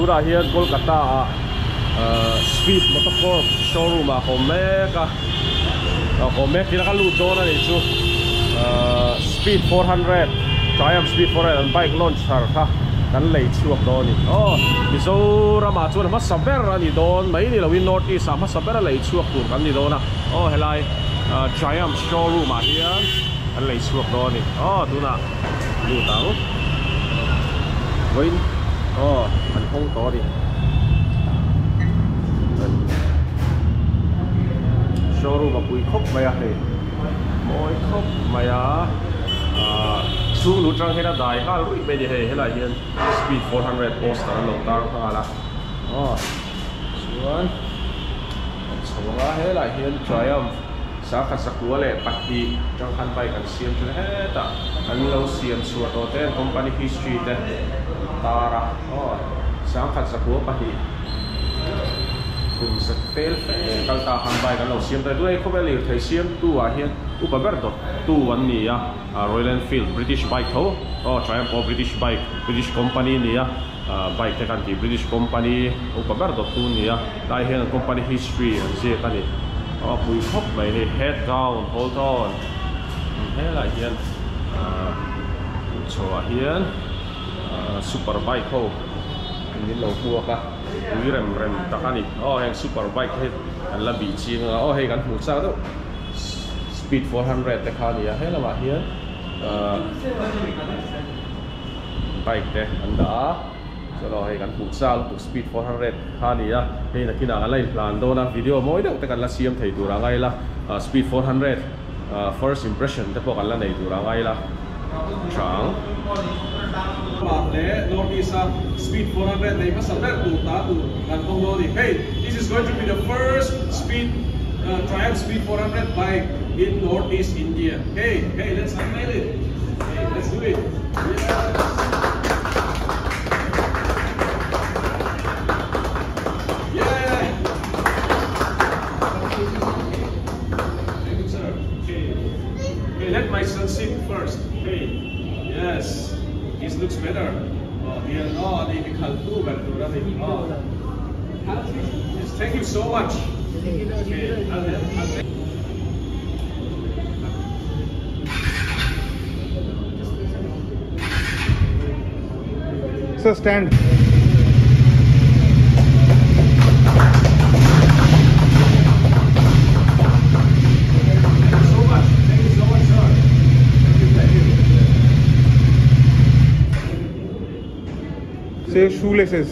tura hian Kolkata Speed Motorcorp showroom a Omega Omega kila ka ludo na ni chu Speed 400 Triumph Speed 400 an bike launch har kha kan lei chuak do ni MIZORAMah chuan ma saber ani don mai ni lawin north east ma saber lei chuak tur kan ni do na helai Triumph showroom a hian an lei chuak do ni tuna lu tang win an hong to ni showroom a pui khop mai a he moi khop mai a chung lu trang hela dai ka rui be di he hela hian Speed 400 poster lo tar kha la chuan chunga hela hian Triumph sa kha sakua le pati trang khan bai kan siam chu he ta kan lo siam chu to te company history te tara sa kha sakua pati kum sa tel kal ta khan bai kan lo siam te tu e ko be le thai siam tu a hian upaber to tu wan ni ya Royal Enfield British bike tho Triumph British bike British company ni ya bike te kan ti British company upaber to tu ni ya dai hian company history an je ta ni pui khop mai he head down hold on he la hian chowa hian super bike ho ni lo hu ka rem takani heng super bike he an la bi chi he kan hu sa do Speed 400 te khani ya hela ma hian bike te anda chalo he kan futsal tu Speed 400 khani ya he na kina ngalai plan do na video moi de te kan la siam thei tu ra ngai la Speed 400 first impression te po kan la nei tu ra ngai la chang le notice Speed 400 nei ma saber tu ta tu kan tong lo di hey this is going to be the first Triumph Speed 400 bike in Northeast India. Hey, let's unveil it. Hey, let's do it. Yes. Yeah. Thank you, sir. Okay, let my son sit first. Hey, yes, this looks better. Yeah, difficult too, but nothing. Yes, thank you so much. Okay, so stand. Thank you so much, sir. Say shoelaces.